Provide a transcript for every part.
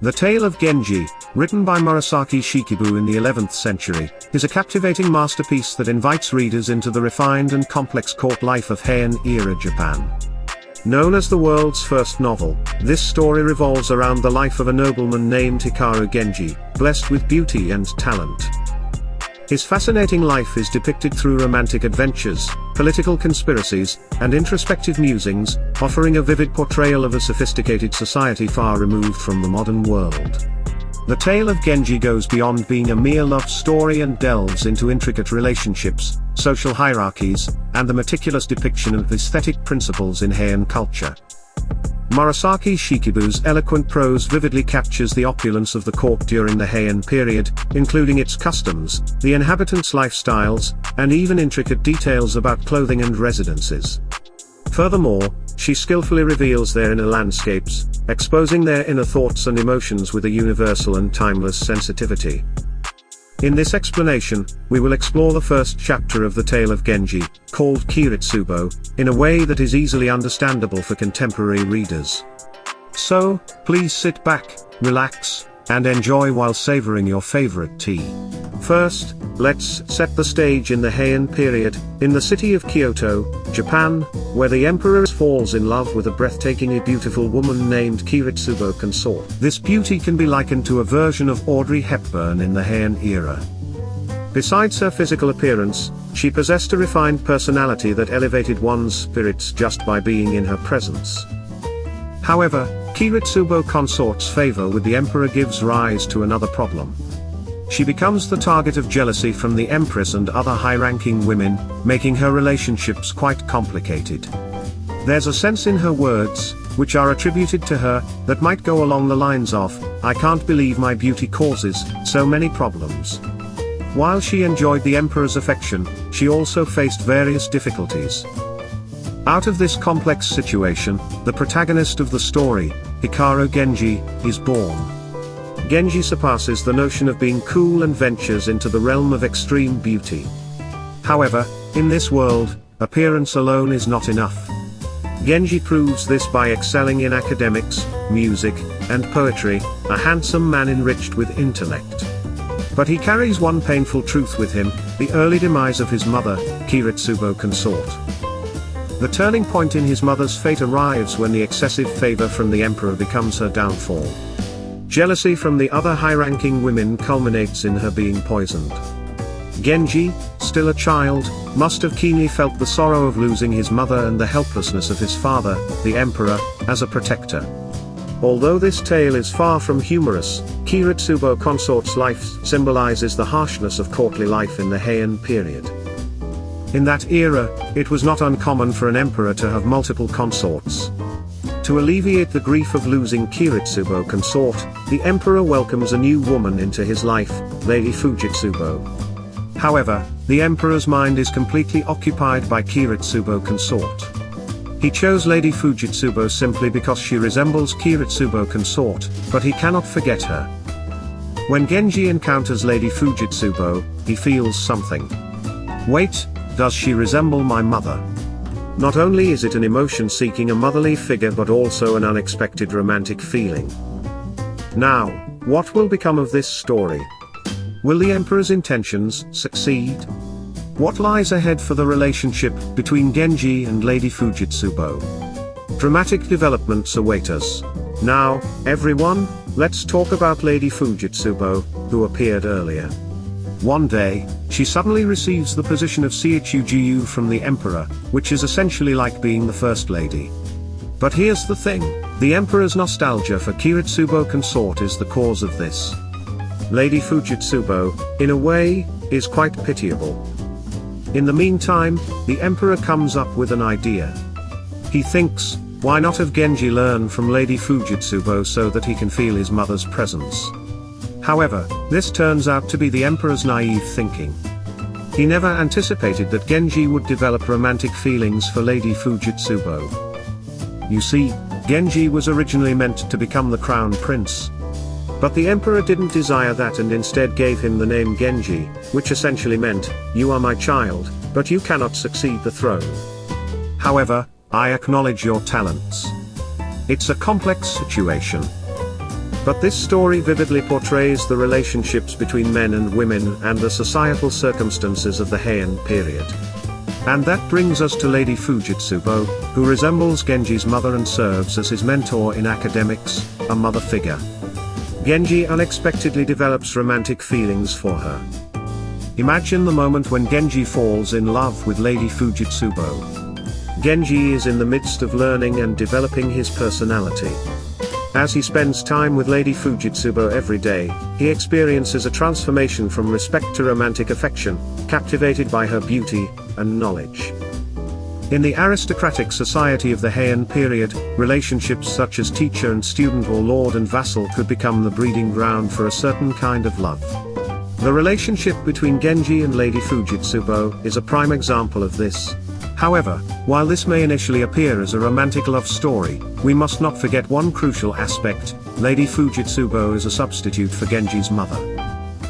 The Tale of Genji, written by Murasaki Shikibu in the 11th century, is a captivating masterpiece that invites readers into the refined and complex court life of Heian-era Japan. Known as the world's first novel, this story revolves around the life of a nobleman named Hikaru Genji, blessed with beauty and talent. His fascinating life is depicted through romantic adventures, political conspiracies, and introspective musings, offering a vivid portrayal of a sophisticated society far removed from the modern world. The tale of Genji goes beyond being a mere love story and delves into intricate relationships, social hierarchies, and the meticulous depiction of aesthetic principles in Heian culture. Murasaki Shikibu's eloquent prose vividly captures the opulence of the court during the Heian period, including its customs, the inhabitants' lifestyles, and even intricate details about clothing and residences. Furthermore, she skillfully reveals their inner landscapes, exposing their inner thoughts and emotions with a universal and timeless sensitivity. In this explanation, we will explore the first chapter of the Tale of Genji, called Kiritsubo, in a way that is easily understandable for contemporary readers. So, please sit back, relax, and enjoy while savoring your favorite tea. First, let's set the stage in the Heian period, in the city of Kyoto, Japan, where the emperor falls in love with a breathtakingly beautiful woman named Kiritsubo Consort. This beauty can be likened to a version of Audrey Hepburn in the Heian era. Besides her physical appearance, she possessed a refined personality that elevated one's spirits just by being in her presence. However, Kiritsubo Consort's favor with the emperor gives rise to another problem. She becomes the target of jealousy from the empress and other high-ranking women, making her relationships quite complicated. There's a sense in her words, which are attributed to her, that might go along the lines of, "I can't believe my beauty causes so many problems." While she enjoyed the emperor's affection, she also faced various difficulties. Out of this complex situation, the protagonist of the story, Hikaru Genji, is born. Genji surpasses the notion of being cool and ventures into the realm of extreme beauty. However, in this world, appearance alone is not enough. Genji proves this by excelling in academics, music, and poetry, a handsome man enriched with intellect. But he carries one painful truth with him, the early demise of his mother, Kiritsubo Consort. The turning point in his mother's fate arrives when the excessive favor from the emperor becomes her downfall. Jealousy from the other high-ranking women culminates in her being poisoned. Genji, still a child, must have keenly felt the sorrow of losing his mother and the helplessness of his father, the emperor, as a protector. Although this tale is far from humorous, Kiritsubo Consort's life symbolizes the harshness of courtly life in the Heian period. In that era, it was not uncommon for an emperor to have multiple consorts. To alleviate the grief of losing Kiritsubo Consort, the emperor welcomes a new woman into his life, Lady Fujitsubo. However, the emperor's mind is completely occupied by Kiritsubo Consort. He chose Lady Fujitsubo simply because she resembles Kiritsubo Consort, but he cannot forget her. When Genji encounters Lady Fujitsubo, he feels something. Wait, does she resemble my mother? Not only is it an emotion seeking a motherly figure but also an unexpected romantic feeling. Now, what will become of this story? Will the emperor's intentions succeed? What lies ahead for the relationship between Genji and Lady Fujitsubo? Dramatic developments await us. Now, everyone, let's talk about Lady Fujitsubo, who appeared earlier. One day, she suddenly receives the position of Seichujiyu from the emperor, which is essentially like being the first lady. But here's the thing, the emperor's nostalgia for Kiritsubo Consort is the cause of this. Lady Fujitsubo, in a way, is quite pitiable. In the meantime, the emperor comes up with an idea. He thinks, why not have Genji learn from Lady Fujitsubo so that he can feel his mother's presence? However, this turns out to be the emperor's naive thinking. He never anticipated that Genji would develop romantic feelings for Lady Fujitsubo. You see, Genji was originally meant to become the crown prince. But the emperor didn't desire that and instead gave him the name Genji, which essentially meant, "You are my child, but you cannot succeed the throne. However, I acknowledge your talents." It's a complex situation. But this story vividly portrays the relationships between men and women and the societal circumstances of the Heian period. And that brings us to Lady Fujitsubo, who resembles Genji's mother and serves as his mentor in academics, a mother figure. Genji unexpectedly develops romantic feelings for her. Imagine the moment when Genji falls in love with Lady Fujitsubo. Genji is in the midst of learning and developing his personality. As he spends time with Lady Fujitsubo every day, he experiences a transformation from respect to romantic affection, captivated by her beauty and knowledge. In the aristocratic society of the Heian period, relationships such as teacher and student or lord and vassal could become the breeding ground for a certain kind of love. The relationship between Genji and Lady Fujitsubo is a prime example of this. However, while this may initially appear as a romantic love story, we must not forget one crucial aspect: Lady Fujitsubo is a substitute for Genji's mother.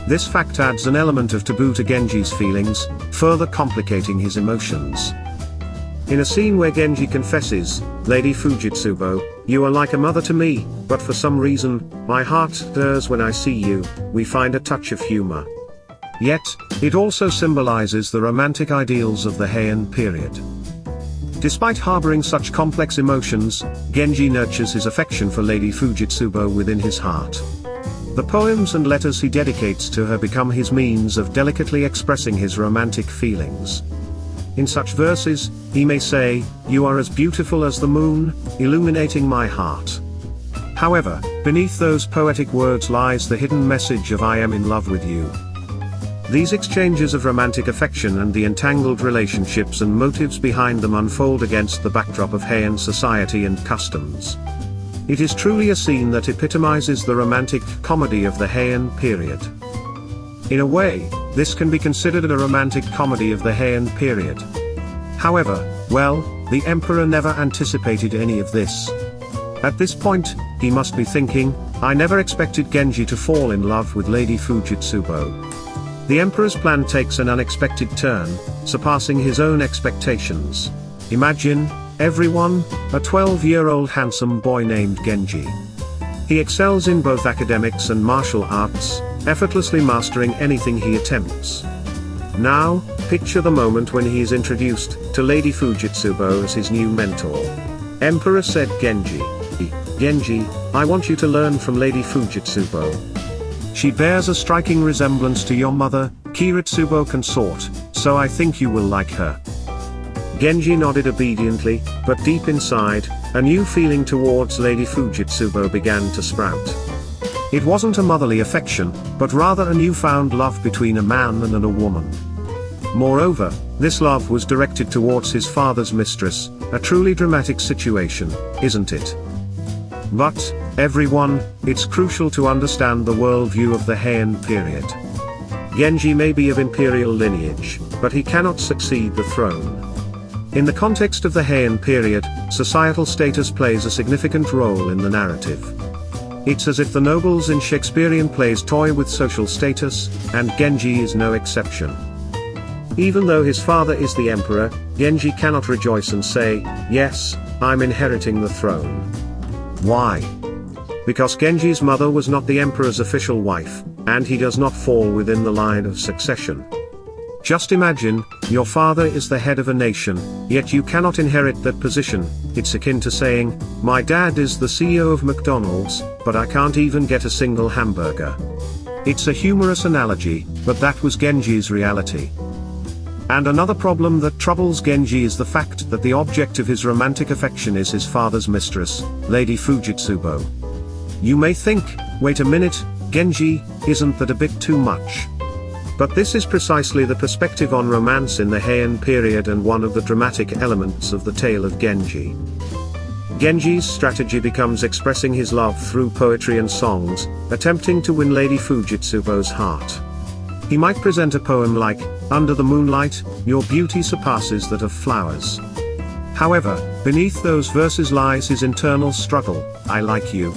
This fact adds an element of taboo to Genji's feelings, further complicating his emotions. In a scene where Genji confesses, "Lady Fujitsubo, you are like a mother to me, but for some reason, my heart stirs when I see you," we find a touch of humor. Yet, it also symbolizes the romantic ideals of the Heian period. Despite harboring such complex emotions, Genji nurtures his affection for Lady Fujitsubo within his heart. The poems and letters he dedicates to her become his means of delicately expressing his romantic feelings. In such verses, he may say, "You are as beautiful as the moon, illuminating my heart." However, beneath those poetic words lies the hidden message of "I am in love with you." These exchanges of romantic affection and the entangled relationships and motives behind them unfold against the backdrop of Heian society and customs. It is truly a scene that epitomizes the romantic comedy of the Heian period. In a way, this can be considered a romantic comedy of the Heian period. However, well, the emperor never anticipated any of this. At this point, he must be thinking, "I never expected Genji to fall in love with Lady Fujitsubo." The emperor's plan takes an unexpected turn, surpassing his own expectations. Imagine, everyone, a 12-year-old handsome boy named Genji. He excels in both academics and martial arts, effortlessly mastering anything he attempts. Now, picture the moment when he is introduced to Lady Fujitsubo as his new mentor. Emperor said, Genji, I want you to learn from Lady Fujitsubo. She bears a striking resemblance to your mother, Kiritsubo consort, so I think you will like her. Genji nodded obediently, but deep inside, a new feeling towards Lady Fujitsubo began to sprout. It wasn't a motherly affection, but rather a newfound love between a man and a woman. Moreover, this love was directed towards his father's mistress, a truly dramatic situation, isn't it? But, everyone, it's crucial to understand the worldview of the Heian period. Genji may be of imperial lineage, but he cannot succeed the throne. In the context of the Heian period, societal status plays a significant role in the narrative. It's as if the nobles in Shakespearean plays toy with social status, and Genji is no exception. Even though his father is the emperor, Genji cannot rejoice and say, "Yes, I'm inheriting the throne." Why? Because Genji's mother was not the emperor's official wife, and he does not fall within the line of succession. Just imagine, your father is the head of a nation, yet you cannot inherit that position. It's akin to saying, "My dad is the CEO of McDonald's, but I can't even get a single hamburger." It's a humorous analogy, but that was Genji's reality. And another problem that troubles Genji is the fact that the object of his romantic affection is his father's mistress, Lady Fujitsubo. You may think, wait a minute, Genji, isn't that a bit too much? But this is precisely the perspective on romance in the Heian period and one of the dramatic elements of the tale of Genji. Genji's strategy becomes expressing his love through poetry and songs, attempting to win Lady Fujitsubo's heart. He might present a poem like, "Under the moonlight, your beauty surpasses that of flowers." However, beneath those verses lies his internal struggle, "I like you.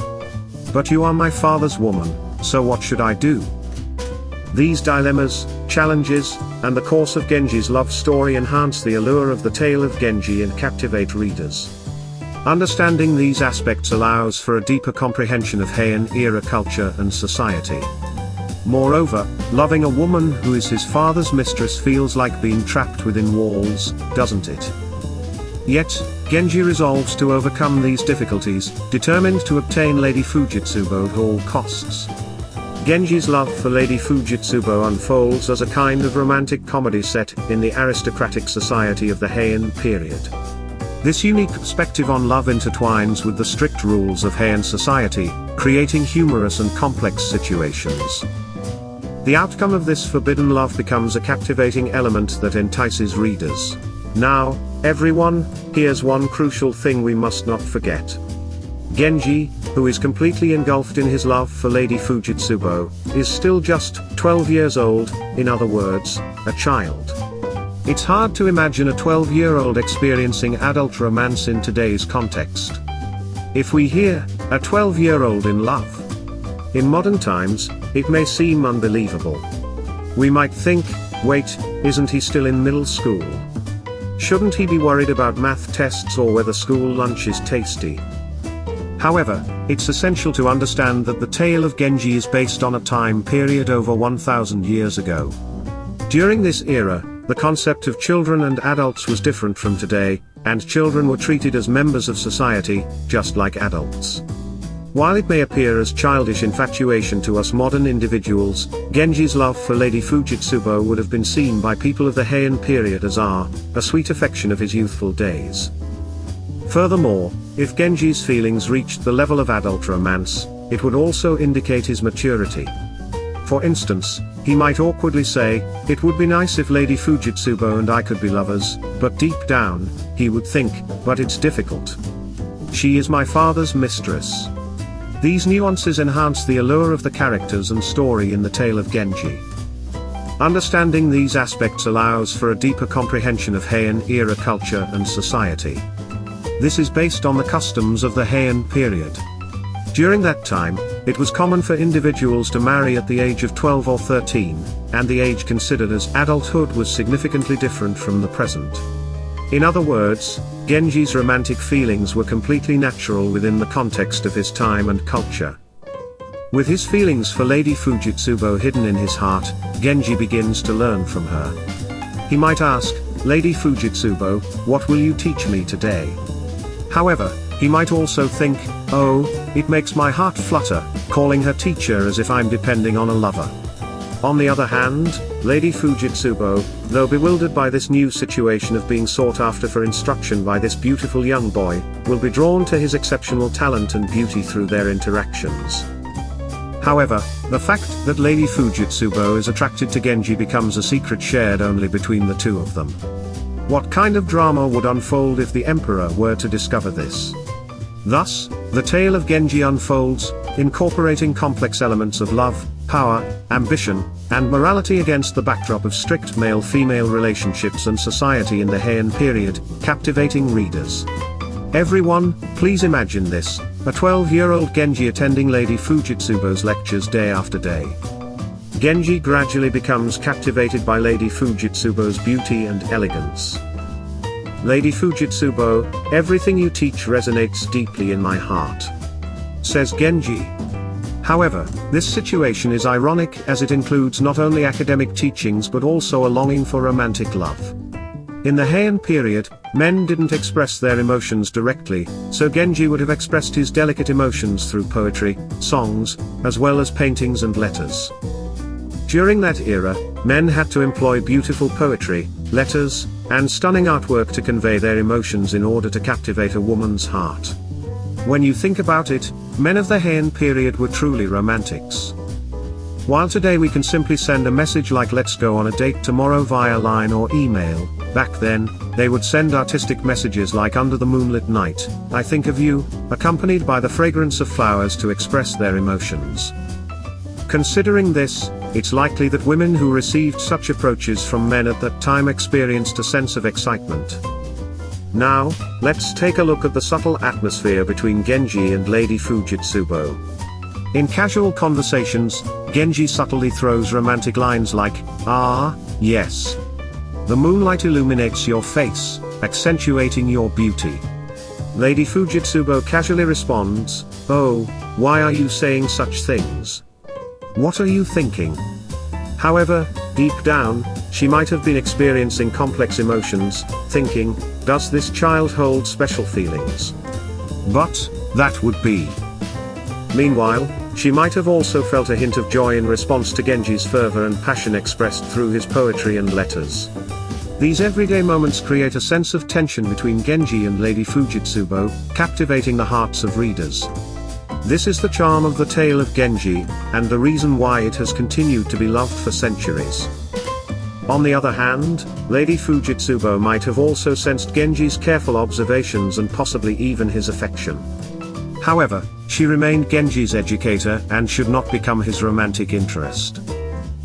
But you are my father's woman, so what should I do?" These dilemmas, challenges, and the course of Genji's love story enhance the allure of the tale of Genji and captivate readers. Understanding these aspects allows for a deeper comprehension of Heian-era culture and society. Moreover, loving a woman who is his father's mistress feels like being trapped within walls, doesn't it? Yet, Genji resolves to overcome these difficulties, determined to obtain Lady Fujitsubo at all costs. Genji's love for Lady Fujitsubo unfolds as a kind of romantic comedy set in the aristocratic society of the Heian period. This unique perspective on love intertwines with the strict rules of Heian society, creating humorous and complex situations. The outcome of this forbidden love becomes a captivating element that entices readers. Now, everyone, here's one crucial thing we must not forget. Genji, who is completely engulfed in his love for Lady Fujitsubo, is still just 12 years old, in other words, a child. It's hard to imagine a 12-year-old experiencing adult romance in today's context. If we hear, a 12-year-old in love, in modern times, it may seem unbelievable. We might think, wait, isn't he still in middle school? Shouldn't he be worried about math tests or whether school lunch is tasty? However, it's essential to understand that the tale of Genji is based on a time period over 1,000 years ago. During this era, the concept of children and adults was different from today, and children were treated as members of society, just like adults. While it may appear as childish infatuation to us modern individuals, Genji's love for Lady Fujitsubo would have been seen by people of the Heian period as a sweet affection of his youthful days. Furthermore, if Genji's feelings reached the level of adult romance, it would also indicate his maturity. For instance, he might awkwardly say, "It would be nice if Lady Fujitsubo and I could be lovers," but deep down, he would think, "But it's difficult. She is my father's mistress." These nuances enhance the allure of the characters and story in the tale of Genji. Understanding these aspects allows for a deeper comprehension of Heian-era culture and society. This is based on the customs of the Heian period. During that time, it was common for individuals to marry at the age of 12 or 13, and the age considered as adulthood was significantly different from the present. In other words, Genji's romantic feelings were completely natural within the context of his time and culture. With his feelings for Lady Fujitsubo hidden in his heart, Genji begins to learn from her. He might ask, "Lady Fujitsubo, what will you teach me today?" However, he might also think, "Oh, it makes my heart flutter, calling her teacher as if I'm depending on a lover." On the other hand, Lady Fujitsubo, though bewildered by this new situation of being sought after for instruction by this beautiful young boy, will be drawn to his exceptional talent and beauty through their interactions. However, the fact that Lady Fujitsubo is attracted to Genji becomes a secret shared only between the two of them. What kind of drama would unfold if the Emperor were to discover this? Thus, the tale of Genji unfolds, incorporating complex elements of love, power, ambition, and morality against the backdrop of strict male-female relationships and society in the Heian period, captivating readers. Everyone, please imagine this, a 12-year-old Genji attending Lady Fujitsubo's lectures day after day. Genji gradually becomes captivated by Lady Fujitsubo's beauty and elegance. "Lady Fujitsubo, everything you teach resonates deeply in my heart," says Genji. However, this situation is ironic as it includes not only academic teachings but also a longing for romantic love. In the Heian period, men didn't express their emotions directly, so Genji would have expressed his delicate emotions through poetry, songs, as well as paintings and letters. During that era, men had to employ beautiful poetry, letters, and stunning artwork to convey their emotions in order to captivate a woman's heart. When you think about it, men of the Heian period were truly romantics. While today we can simply send a message like "let's go on a date tomorrow" via line or email, back then, they would send artistic messages like "under the moonlit night, I think of you," accompanied by the fragrance of flowers to express their emotions. Considering this, it's likely that women who received such approaches from men at that time experienced a sense of excitement. Now, let's take a look at the subtle atmosphere between Genji and Lady Fujitsubo. In casual conversations, Genji subtly throws romantic lines like, "Ah, yes. The moonlight illuminates your face, accentuating your beauty. Lady Fujitsubo casually responds, "Oh, why are you saying such things? What are you thinking?" However, deep down, she might have been experiencing complex emotions, thinking, does this child hold special feelings? But, that would be. Meanwhile, she might have also felt a hint of joy in response to Genji's fervor and passion expressed through his poetry and letters. These everyday moments create a sense of tension between Genji and Lady Fujitsubo, captivating the hearts of readers. This is the charm of the tale of Genji, and the reason why it has continued to be loved for centuries. On the other hand, Lady Fujitsubo might have also sensed Genji's careful observations and possibly even his affection. However, she remained Genji's educator and should not become his romantic interest.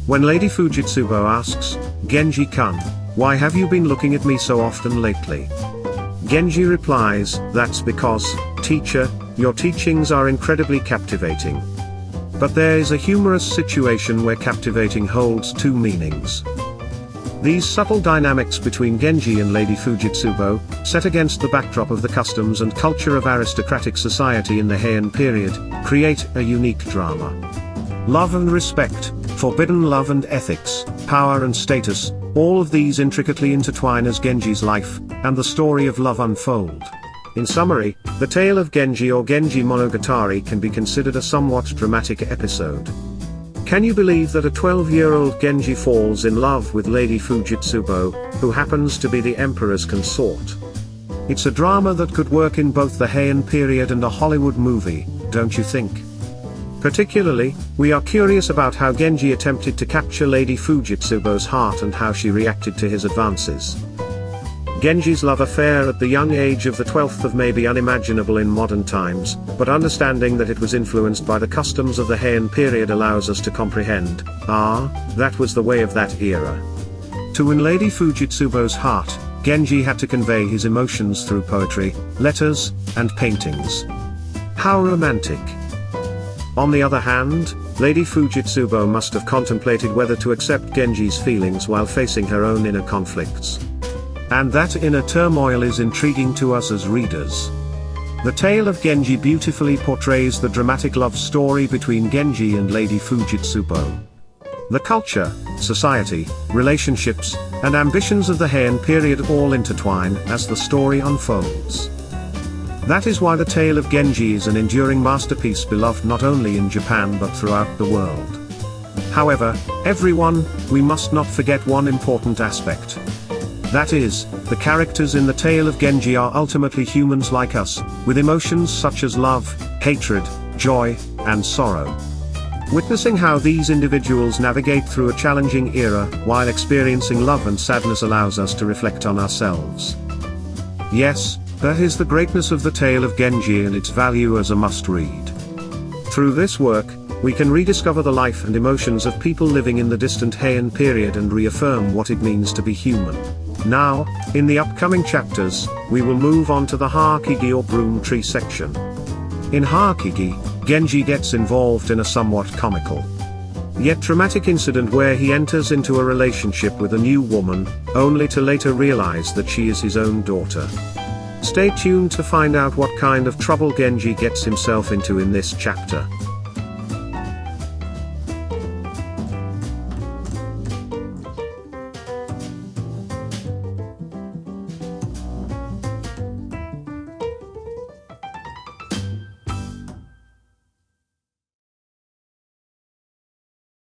When Lady Fujitsubo asks, "Genji-kun, why have you been looking at me so often lately?" Genji replies, "That's because, teacher, your teachings are incredibly captivating." But there is a humorous situation where captivating holds two meanings. These subtle dynamics between Genji and Lady Fujitsubo, set against the backdrop of the customs and culture of aristocratic society in the Heian period, create a unique drama. Love and respect, forbidden love and ethics, power and status, all of these intricately intertwine as Genji's life, and the story of love unfold. In summary, the tale of Genji or Genji Monogatari can be considered a somewhat dramatic episode. Can you believe that a 12-year-old Genji falls in love with Lady Fujitsubo, who happens to be the Emperor's consort? It's a drama that could work in both the Heian period and a Hollywood movie, don't you think? Particularly, we are curious about how Genji attempted to capture Lady Fujitsubo's heart and how she reacted to his advances. Genji's love affair at the young age of the 12th of may be unimaginable in modern times, but understanding that it was influenced by the customs of the Heian period allows us to comprehend, that was the way of that era. To win Lady Fujitsubo's heart, Genji had to convey his emotions through poetry, letters, and paintings. How romantic. On the other hand, Lady Fujitsubo must have contemplated whether to accept Genji's feelings while facing her own inner conflicts. And that inner turmoil is intriguing to us as readers. The tale of Genji beautifully portrays the dramatic love story between Genji and Lady Fujitsubo. The culture, society, relationships, and ambitions of the Heian period all intertwine as the story unfolds. That is why the tale of Genji is an enduring masterpiece beloved not only in Japan but throughout the world. However, everyone, we must not forget one important aspect. That is, the characters in the tale of Genji are ultimately humans like us, with emotions such as love, hatred, joy, and sorrow. Witnessing how these individuals navigate through a challenging era while experiencing love and sadness allows us to reflect on ourselves. Yes, that is the greatness of the tale of Genji and its value as a must-read. Through this work, we can rediscover the life and emotions of people living in the distant Heian period and reaffirm what it means to be human. Now, in the upcoming chapters, we will move on to the Harakigi or broom tree section. In Harakigi, Genji gets involved in a somewhat comical, yet dramatic incident where he enters into a relationship with a new woman, only to later realize that she is his own daughter. Stay tuned to find out what kind of trouble Genji gets himself into in this chapter.